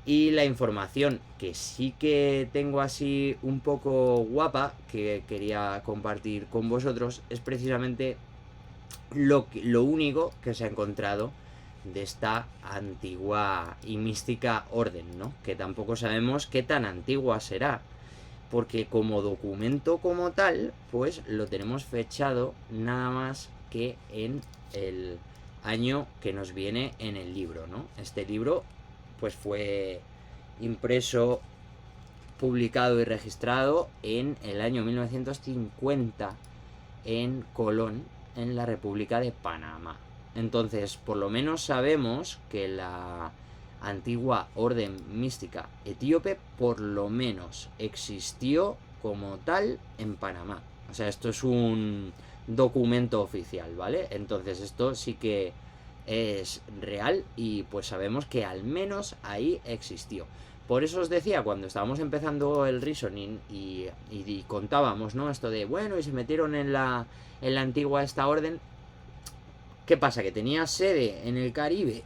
Y la información que sí que tengo así un poco guapa, que quería compartir con vosotros, es precisamente lo único que se ha encontrado de esta antigua y mística orden, ¿no? Que tampoco sabemos qué tan antigua será, porque como documento como tal, pues lo tenemos fechado nada más que en el año que nos viene en el libro, ¿no? Este libro pues fue impreso, publicado y registrado en el año 1950 en Colón, en la República de Panamá. Entonces, por lo menos sabemos que la antigua orden mística etíope por lo menos existió como tal en Panamá. O sea, esto es un documento oficial, ¿vale? Entonces esto sí que es real y pues sabemos que al menos ahí existió. Por eso os decía, cuando estábamos empezando el reasoning y contábamos, ¿no? Esto de, bueno, y se metieron en la antigua esta orden. ¿Qué pasa? ¿Que tenía sede en el Caribe?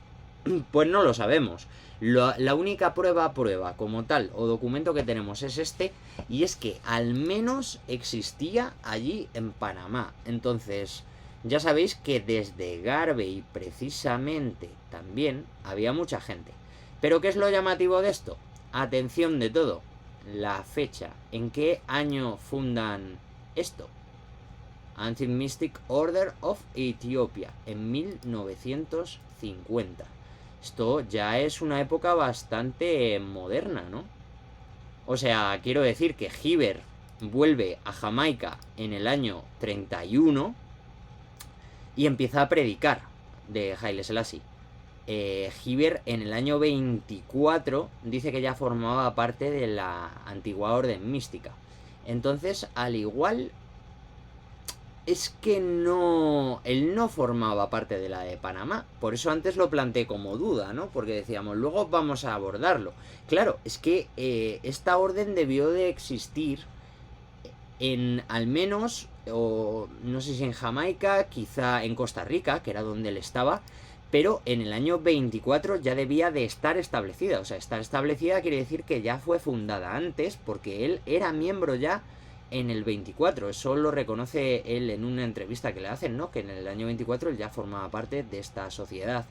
Pues no lo sabemos. La única prueba como tal o documento que tenemos es este, y es que al menos existía allí en Panamá. Entonces, ya sabéis que desde Garvey precisamente también había mucha gente. Pero ¿qué es lo llamativo de esto? Atención de todo, la fecha. ¿En qué año fundan esto? Ancient Mystic Order of Ethiopia, en 1950. Esto ya es una época bastante moderna, ¿no? O sea, quiero decir que Hiber vuelve a Jamaica en el año 31 y empieza a predicar de Haile Selassie. Hiber en el año 24 dice que ya formaba parte de la antigua orden mística. Entonces, al igual, es que no, él no formaba parte de la de Panamá. Por eso antes lo planteé como duda, ¿no? Porque decíamos, luego vamos a abordarlo. Claro, es que esta orden debió de existir en al menos, o no sé si en Jamaica, quizá en Costa Rica, que era donde él estaba, pero en el año 24 ya debía de estar establecida. O sea, estar establecida quiere decir que ya fue fundada antes, porque él era miembro ya en el 24. Eso lo reconoce él en una entrevista que le hacen, ¿no? Que en el año 24 él ya formaba parte de esta sociedad.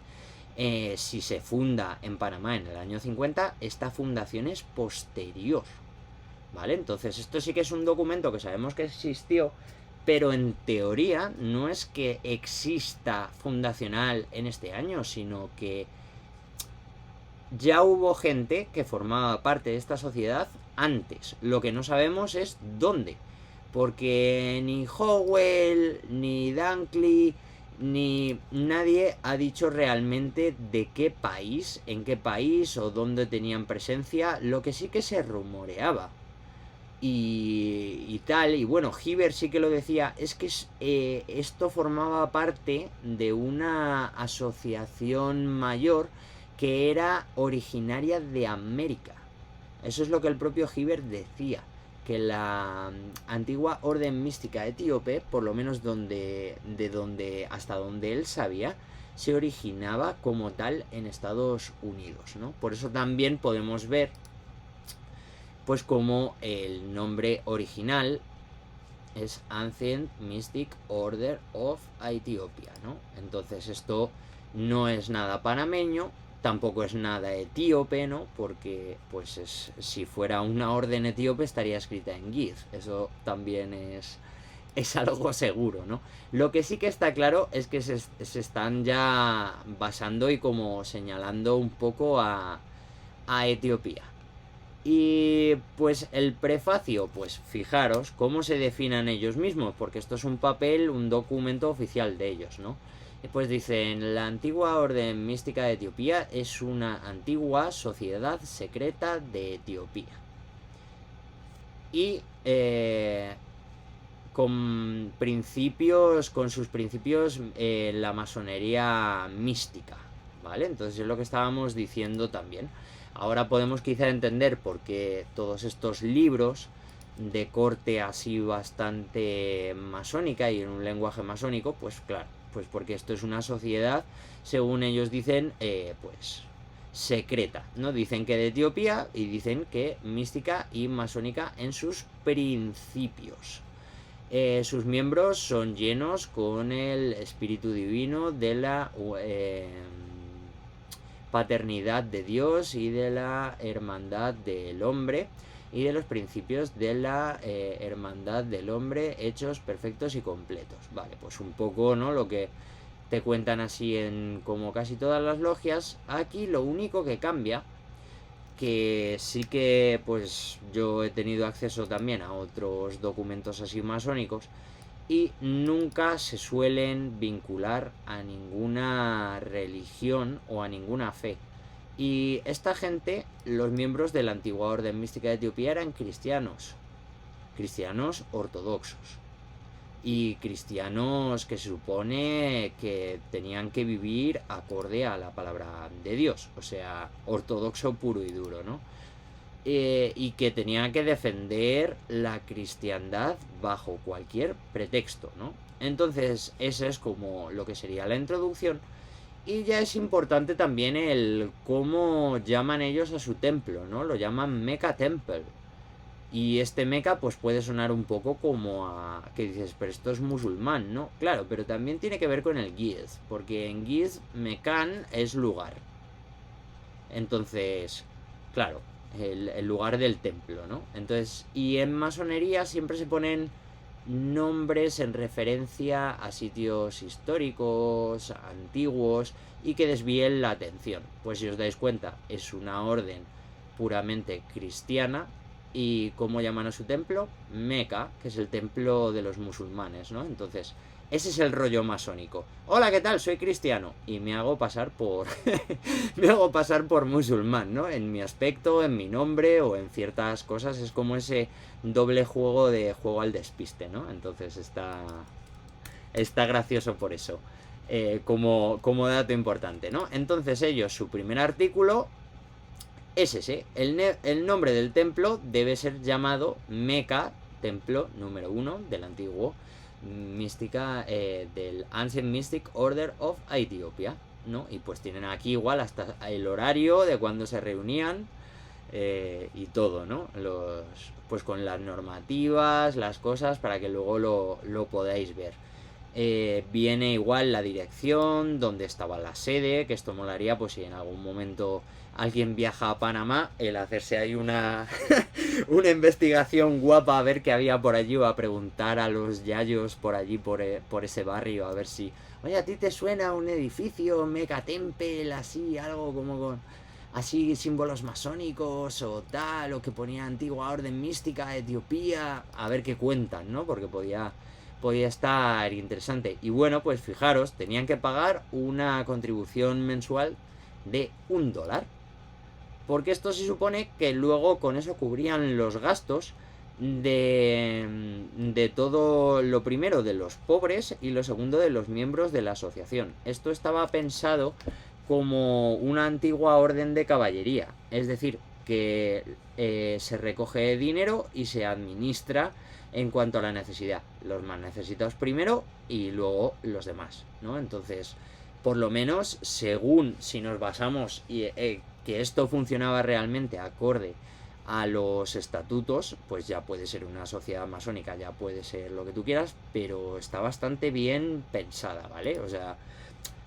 Si se funda en Panamá en el año 50, esta fundación es posterior, ¿vale? Entonces esto sí que es un documento que sabemos que existió, pero en teoría no es que exista fundacional en este año, sino que ya hubo gente que formaba parte de esta sociedad antes. Lo que no sabemos es dónde, porque ni Howell, ni Dunkley, ni nadie ha dicho realmente de qué país, en qué país o dónde tenían presencia. Lo que sí que se rumoreaba y tal, y bueno, Hiber sí que lo decía, es que esto formaba parte de una asociación mayor que era originaria de América. Eso es lo que el propio Hiber decía, que la antigua orden mística etíope, por lo menos hasta donde él sabía, se originaba como tal en Estados Unidos, ¿no? Por eso también podemos ver pues como el nombre original es Ancient Mystic Order of Ethiopia, ¿no? Entonces esto no es nada panameño, tampoco es nada etíope, ¿no? Porque pues si fuera una orden etíope estaría escrita en Giz. Eso también es algo seguro, ¿no? Lo que sí que está claro es que se están ya basando y como señalando un poco a Etiopía. Y pues el prefacio, pues fijaros cómo se definan ellos mismos, porque esto es un papel, un documento oficial de ellos, ¿no? Pues dicen, la antigua orden mística de Etiopía es una antigua sociedad secreta de Etiopía. Y con sus principios, la masonería mística, ¿vale? Entonces es lo que estábamos diciendo también. Ahora podemos quizá entender por qué todos estos libros de corte así bastante masónica y en un lenguaje masónico, pues claro, pues porque esto es una sociedad, según ellos dicen, pues secreta, ¿no? Dicen que de Etiopía y dicen que mística y masónica en sus principios. Sus miembros son llenos con el espíritu divino de la paternidad de Dios y de la hermandad del hombre y de los principios de la hermandad del hombre hechos perfectos y completos. Vale, pues un poco, ¿no? Lo que te cuentan así en como casi todas las logias. Aquí lo único que cambia, que sí que pues yo he tenido acceso también a otros documentos así masónicos y nunca se suelen vincular a ninguna religión o a ninguna fe. Y esta gente, los miembros de la antigua orden mística de Etiopía eran cristianos ortodoxos y cristianos que se supone que tenían que vivir acorde a la palabra de Dios, o sea, ortodoxo puro y duro, ¿no? Y que tenían que defender la cristiandad bajo cualquier pretexto, ¿no? Entonces, eso es como lo que sería la introducción. Y ya es importante también el cómo llaman ellos a su templo, ¿no? Lo llaman Mecca Temple. Y este Meca pues puede sonar un poco como a... que dices, pero esto es musulmán, ¿no? Claro, pero también tiene que ver con el Giz, porque en Giz Mecan es lugar. Entonces, claro, el lugar del templo, ¿no? Entonces, y en masonería siempre se ponen nombres en referencia a sitios históricos, antiguos, y que desvíen la atención. Pues si os dais cuenta, es una orden puramente cristiana. ¿Y cómo llaman a su templo? Meca, que es el templo de los musulmanes, ¿no? Entonces, ese es el rollo masónico. Hola, ¿qué tal? Soy cristiano. Y me hago pasar por... me hago pasar por musulmán, ¿no? En mi aspecto, en mi nombre o en ciertas cosas. Es como ese doble juego de juego al despiste, ¿no? Entonces está gracioso por eso. Como dato importante, ¿no? Entonces ellos, su primer artículo es ese. El nombre del templo debe ser llamado Meca, templo número 1 del antiguo mística, del Ancient Mystic Order of Ethiopia, ¿no? Y pues tienen aquí igual hasta el horario de cuando se reunían y todo, ¿no? Pues con las normativas, las cosas, para que luego lo podáis ver. Viene igual la dirección, donde estaba la sede, que esto molaría pues si en algún momento alguien viaja a Panamá, el hacerse ahí una una investigación guapa a ver qué había por allí o a preguntar a los yayos por allí, por ese barrio, a ver si, oye, ¿a ti te suena un edificio Mega Temple, así, algo como con así símbolos masónicos o tal, o que ponía antigua orden mística Etiopía? A ver qué cuentan, ¿no? Porque podía estar interesante. Y bueno, pues fijaros, tenían que pagar una contribución mensual de $1. Porque esto se supone que luego con eso cubrían los gastos de todo, lo primero de los pobres y lo segundo de los miembros de la asociación. Esto estaba pensado como una antigua orden de caballería, es decir, que se recoge dinero y se administra en cuanto a la necesidad. Los más necesitados primero y luego los demás, ¿no? Entonces, por lo menos, según si nos basamos que esto funcionaba realmente acorde a los estatutos, pues ya puede ser una sociedad masónica, ya puede ser lo que tú quieras, pero está bastante bien pensada, ¿vale? O sea,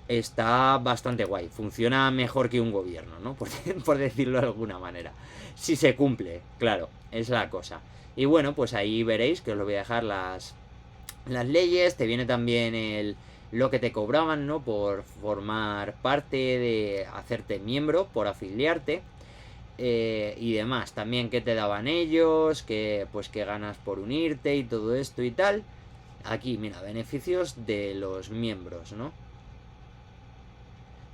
está bastante guay, funciona mejor que un gobierno, ¿no? Por decirlo de alguna manera. Si se cumple, claro, es la cosa. Y bueno, pues ahí veréis que os lo voy a dejar las leyes, te viene también lo que te cobraban, ¿no? Por formar parte, de hacerte miembro, por afiliarte. Y demás, también que te daban ellos, que pues que ganas por unirte y todo esto y tal. Aquí, mira, beneficios de los miembros, ¿no?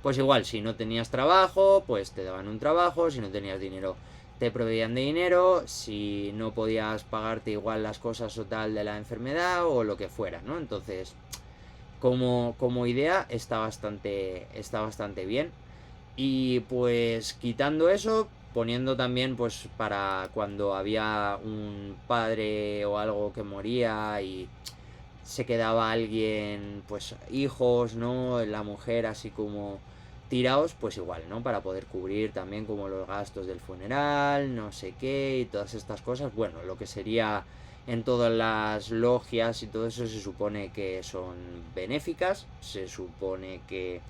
Pues igual, si no tenías trabajo, pues te daban un trabajo, si no tenías dinero, te proveían de dinero, si no podías pagarte igual las cosas o tal de la enfermedad o lo que fuera, ¿no? Entonces, como idea está bastante bien. Y pues quitando eso, poniendo también pues para cuando había un padre o algo que moría y se quedaba alguien, pues hijos, ¿no? La mujer así como tiraos pues igual, ¿no? Para poder cubrir también como los gastos del funeral, no sé qué, y todas estas cosas. Bueno, lo que sería en todas las logias y todo eso se supone que son benéficas, se supone que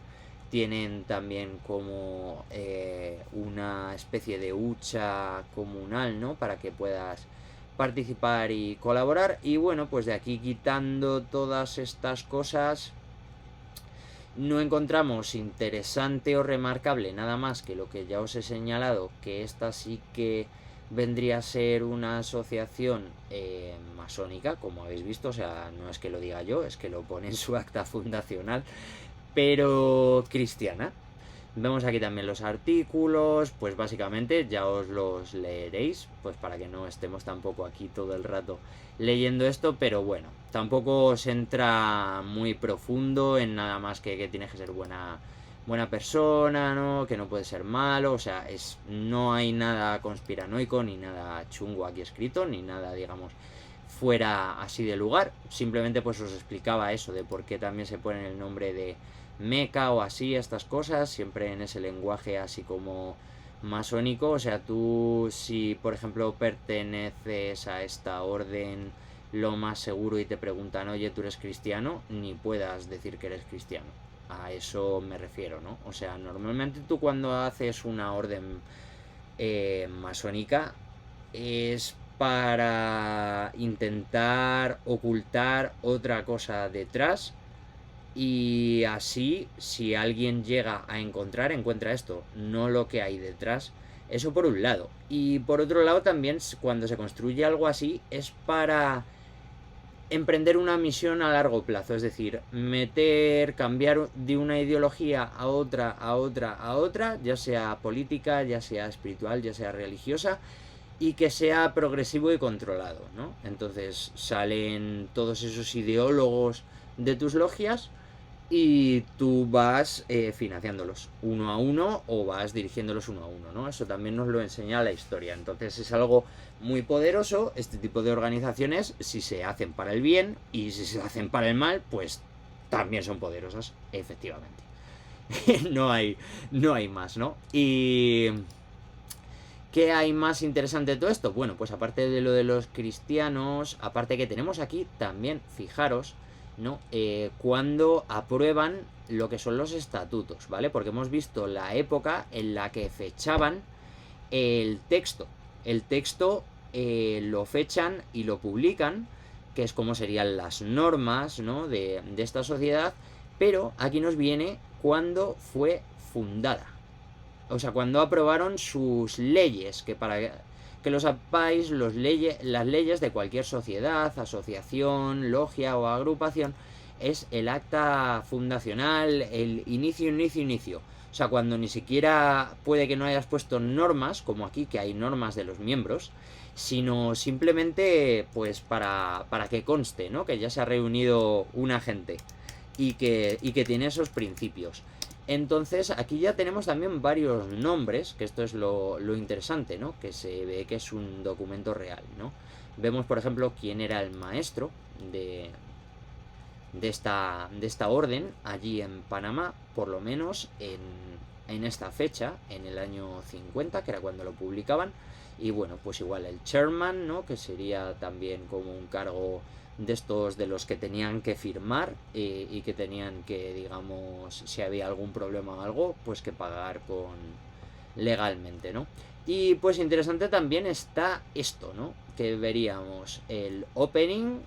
tienen también como una especie de hucha comunal, ¿no? Para que puedas participar y colaborar. Y bueno, pues de aquí quitando todas estas cosas, no encontramos interesante o remarcable nada más que lo que ya os he señalado, que esta sí que vendría a ser una asociación masónica, como habéis visto. O sea, no es que lo diga yo, es que lo pone en su acta fundacional, pero cristiana. Vemos aquí también los artículos, pues básicamente ya os los leeréis, pues para que no estemos tampoco aquí todo el rato leyendo esto, pero bueno, tampoco os entra muy profundo en nada más que tienes que ser buena persona, ¿no? Que no puede ser malo. O sea, no hay nada conspiranoico ni nada chungo aquí escrito, ni nada, digamos, fuera así de lugar. Simplemente pues os explicaba eso de por qué también se pone el nombre de meca o así, estas cosas, siempre en ese lenguaje así como masónico. O sea, tú si por ejemplo perteneces a esta orden, lo más seguro, y te preguntan, oye, ¿tú eres cristiano?, ni puedas decir que eres cristiano. A eso me refiero, ¿no? O sea, normalmente tú cuando haces una orden masónica es para intentar ocultar otra cosa detrás, y así si alguien llega a encuentra esto, no lo que hay detrás. Eso por un lado. Y por otro lado también, cuando se construye algo así, es para emprender una misión a largo plazo. Es decir, cambiar de una ideología a otra, a otra, a otra, ya sea política, ya sea espiritual, ya sea religiosa, y que sea progresivo y controlado, ¿no? Entonces salen todos esos ideólogos de tus logias y tú vas financiándolos uno a uno, o vas dirigiéndolos uno a uno, ¿no? Eso también nos lo enseña la historia. Entonces es algo muy poderoso este tipo de organizaciones, si se hacen para el bien, y si se hacen para el mal, pues también son poderosas, efectivamente. no hay más, ¿no? Y ¿qué hay más interesante de todo esto? Bueno, pues aparte de lo de los cristianos, aparte que tenemos aquí también, fijaros, ¿no? Cuando aprueban lo que son los estatutos, ¿vale? Porque hemos visto la época en la que fechaban el texto. El texto lo fechan y lo publican, que es como serían las normas, ¿no? de esta sociedad, pero aquí nos viene cuando fue fundada. O sea, cuando aprobaron sus leyes, que para que lo sepáis, las leyes de cualquier sociedad, asociación, logia o agrupación, es el acta fundacional, el inicio. O sea, cuando ni siquiera puede que no hayas puesto normas, como aquí, que hay normas de los miembros, sino simplemente pues para que conste, ¿no? Que ya se ha reunido una gente y que tiene esos principios. Entonces aquí ya tenemos también varios nombres, que esto es lo interesante, ¿no? Que se ve que es un documento real, ¿no? Vemos, por ejemplo, quién era el maestro de esta orden allí en Panamá, por lo menos en esta fecha, en el año 50, que era cuando lo publicaban. Y bueno, pues igual el chairman, ¿no? Que sería también como un cargo de estos de los que tenían que firmar y que tenían que, digamos, si había algún problema o algo, pues que pagar legalmente, ¿no? Y pues interesante también está esto, ¿no? Que veríamos el opening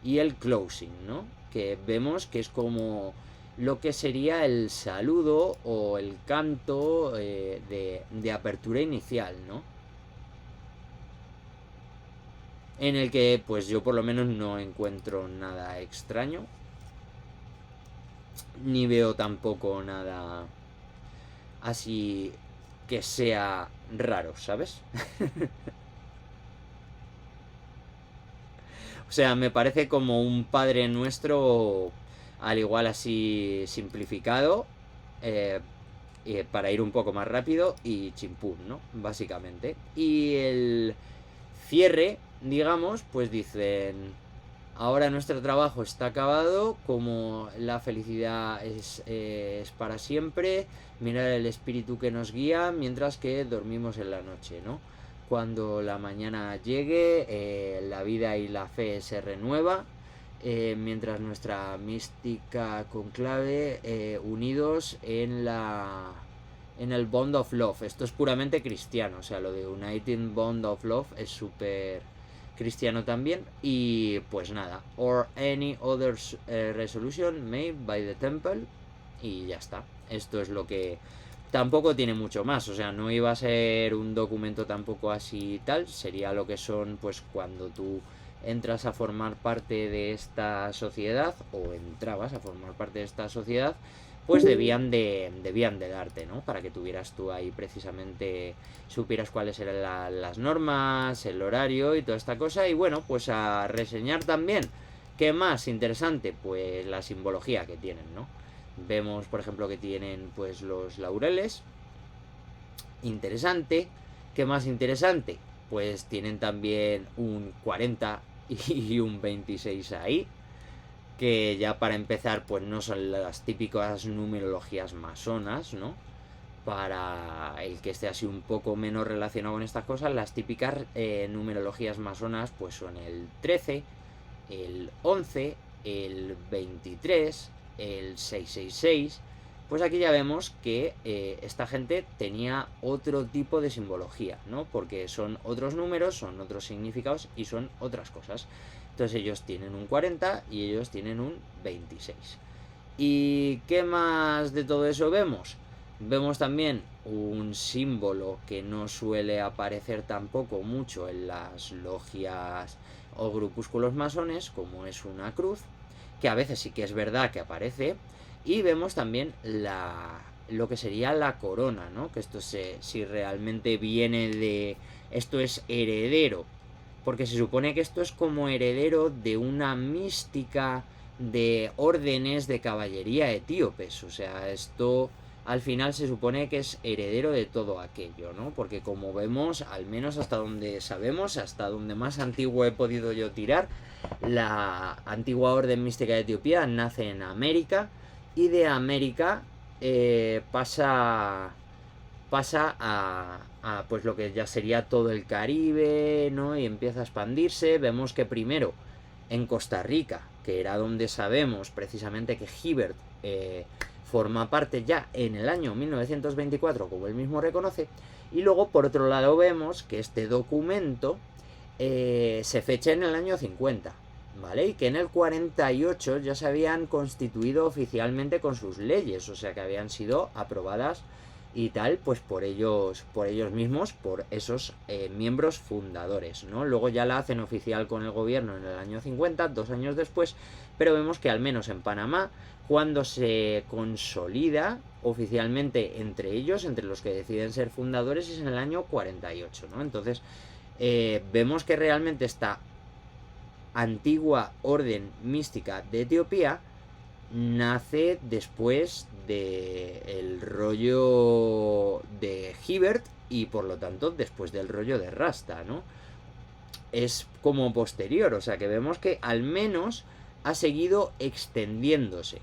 y el closing, ¿no? Que vemos que es como lo que sería el saludo o el canto de apertura inicial, ¿no? En el que pues yo por lo menos no encuentro nada extraño, ni veo tampoco nada así que sea raro, ¿sabes? O sea, me parece como un Padre Nuestro, al igual así simplificado, para ir un poco más rápido, y chimpún, ¿no? Básicamente. Y el cierre, digamos, pues dicen: ahora nuestro trabajo está acabado, como la felicidad es para siempre, mirar el espíritu que nos guía mientras que dormimos en la noche, ¿no? Cuando la mañana llegue, la vida y la fe se renueva, mientras nuestra mística conclave, unidos en el Bond of Love. Esto es puramente cristiano, o sea, lo de Uniting Bond of Love es súper cristiano también. Y pues nada, or any other resolution made by the temple, y ya está. Esto es lo que tampoco tiene mucho más, o sea, no iba a ser un documento tampoco así tal, sería lo que son pues cuando tú entras a formar parte de esta sociedad o entrabas a formar parte de esta sociedad, pues debían de darte, ¿no? Para que tuvieras tú ahí precisamente, supieras cuáles eran las normas, el horario y toda esta cosa. Y bueno, pues a reseñar también. ¿Qué más interesante? Pues la simbología que tienen, ¿no? Vemos, por ejemplo, que tienen pues los laureles. Interesante. ¿Qué más interesante? Pues tienen también un 40 y un 26 ahí, que ya para empezar pues no son las típicas numerologías masonas, ¿no? Para el que esté así un poco menos relacionado con estas cosas, las típicas numerologías masonas pues son el 13, el 11, el 23, el 666. Pues aquí ya vemos que esta gente tenía otro tipo de simbología, ¿no? Porque son otros números, son otros significados y son otras cosas. Entonces ellos tienen un 40 y ellos tienen un 26. ¿Y qué más de todo eso vemos? Vemos también un símbolo que no suele aparecer tampoco mucho en las logias o grupúsculos masones, como es una cruz, que a veces sí que es verdad que aparece. Y vemos también lo que sería la corona, ¿no? Que esto si realmente viene de... Esto es heredero, porque se supone que esto es como heredero de una mística de órdenes de caballería etíopes. O sea, esto al final se supone que es heredero de todo aquello, ¿no? Porque como vemos, al menos hasta donde sabemos, hasta donde más antiguo he podido yo tirar, la antigua orden mística de Etiopía nace en América, y de América pasa a pues lo que ya sería todo el Caribe, ¿no? Y empieza a expandirse. Vemos que primero en Costa Rica, que era donde sabemos precisamente que Hibbert forma parte ya en el año 1924, como él mismo reconoce. Y luego por otro lado vemos que este documento se fecha en el año 50, ¿vale? Y que en el 48 ya se habían constituido oficialmente con sus leyes, o sea que habían sido aprobadas y tal, pues por ellos mismos, por esos miembros fundadores, ¿no? Luego ya la hacen oficial con el gobierno en el año 50, 2 años después, pero vemos que al menos en Panamá, cuando se consolida oficialmente entre ellos, entre los que deciden ser fundadores, es en el año 48, ¿no? Entonces, vemos que realmente esta antigua orden mística de Etiopía nace después del rollo de Hibbert y por lo tanto después del rollo de Rasta, ¿no? Es como posterior, o sea que vemos que al menos ha seguido extendiéndose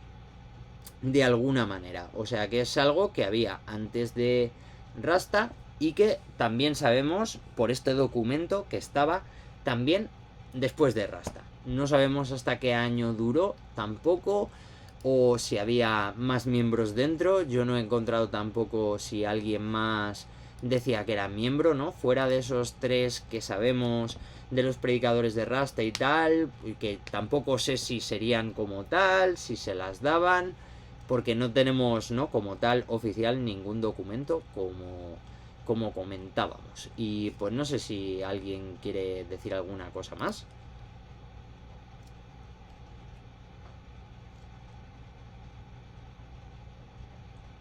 de alguna manera, o sea que es algo que había antes de Rasta y que también sabemos por este documento que estaba también después de Rasta. No sabemos hasta qué año duró tampoco, o si había más miembros dentro. Yo no he encontrado tampoco si alguien más decía que era miembro, ¿no? Fuera de esos tres que sabemos de los predicadores de Rasta y tal, que tampoco sé si serían como tal, si se las daban, porque no tenemos, ¿no?, como tal oficial ningún documento como comentábamos. Y pues no sé si alguien quiere decir alguna cosa más.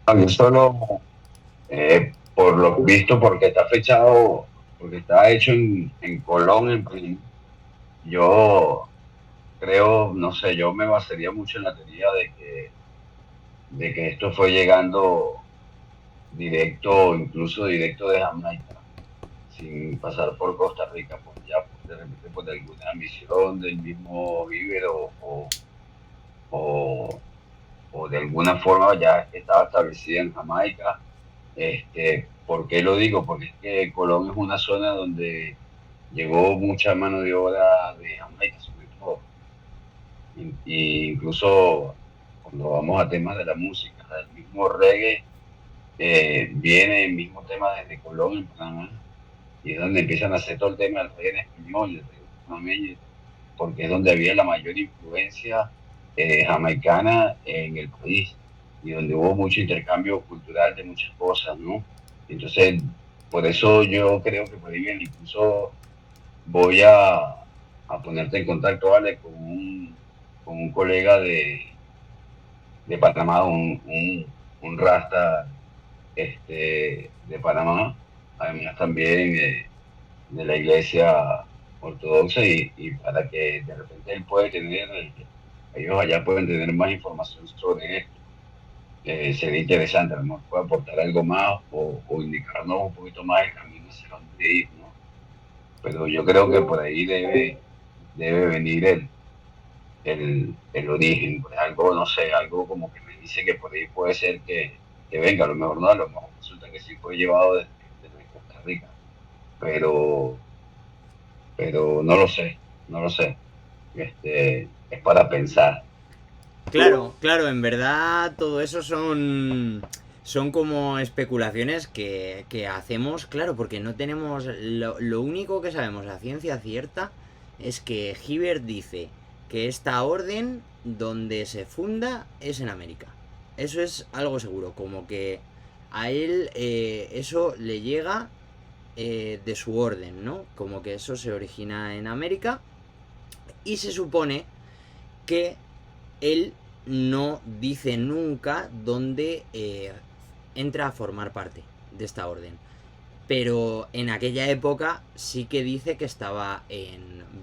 Yo solo, por lo visto, porque está fechado, porque está hecho en Colón, en Perú, yo creo, no sé, yo me basaría mucho en la teoría de que esto fue llegando directo, incluso directo de Jamaica, sin pasar por Costa Rica, por allá. de repente por alguna misión del mismo River o, o de alguna forma ya estaba establecida en Jamaica. ¿Por qué lo digo? Porque es que Colón es una zona donde llegó mucha mano de obra de Jamaica, sobre todo. Y incluso cuando vamos a temas de la música, del mismo reggae, viene el mismo tema desde Colón en Panamá, y es donde empiezan a hacer todo el tema del reggae en español, el reggae panameño, porque es donde había la mayor influencia jamaicana en el país y donde hubo mucho intercambio cultural de muchas cosas, ¿no? Entonces, por eso yo creo que por ahí bien, incluso voy a ponerte en contacto, ¿vale? Con un colega de Panamá, un rasta de Panamá, además también de la iglesia ortodoxa y para que de repente él puede tener, ellos allá pueden tener más información sobre esto. Sería interesante, a lo mejor puede aportar algo más o indicarnos un poquito más el camino hacia dónde ir, ¿no? Pero yo creo que por ahí debe venir el origen, pues algo, no sé, algo como que me dice que por ahí puede ser que venga, a lo mejor no, a lo mejor resulta que sí fue llevado desde Costa Rica, pero, pero no lo sé, no lo sé. Es para pensar. Claro, claro, en verdad todo eso son como especulaciones que hacemos, claro, porque no tenemos, lo único que sabemos a ciencia cierta es que Hibbert dice que esta orden donde se funda es en América. Eso es algo seguro, como que a él eso le llega de su orden, ¿no? Como que eso se origina en América y se supone que él no dice nunca dónde entra a formar parte de esta orden. Pero en aquella época sí que dice que estaba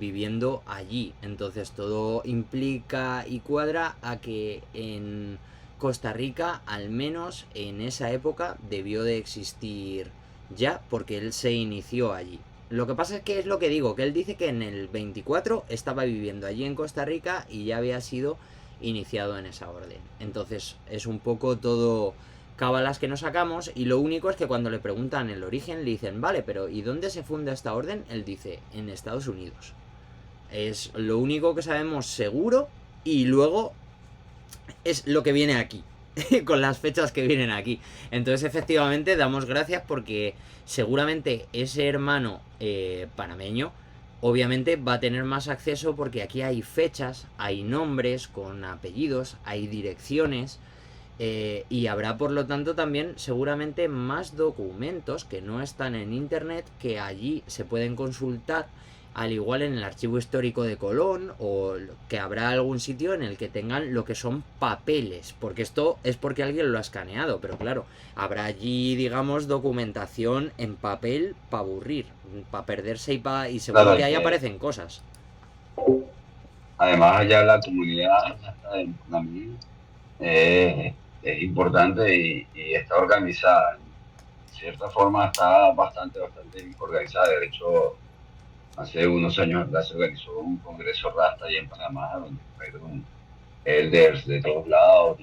viviendo allí. Entonces todo implica y cuadra a que en Costa Rica, al menos en esa época, debió de existir ya, porque él se inició allí. Lo que pasa es que es lo que digo, que él dice que en el 24 estaba viviendo allí en Costa Rica y ya había sido iniciado en esa orden. Entonces es un poco todo cábalas que nos sacamos y lo único es que cuando le preguntan el origen le dicen, vale, pero ¿y dónde se funda esta orden? Él dice, en Estados Unidos. Es lo único que sabemos seguro y luego es lo que viene aquí. Con las fechas que vienen aquí. Entonces efectivamente damos gracias porque seguramente ese hermano panameño obviamente va a tener más acceso porque aquí hay fechas, hay nombres con apellidos, hay direcciones y habrá por lo tanto también seguramente más documentos que no están en internet que allí se pueden consultar al igual en el archivo histórico de Colón o que habrá algún sitio en el que tengan lo que son papeles, porque esto es porque alguien lo ha escaneado, pero claro, habrá allí digamos documentación en papel para aburrir, para perderse y Claro, seguro que ahí aparecen cosas. además allá la comunidad en Panamá es importante y está organizada. De cierta forma está bastante organizada. De hecho, hace unos años atrás se organizó un congreso Rasta allá en Panamá, donde fueron elders de todos lados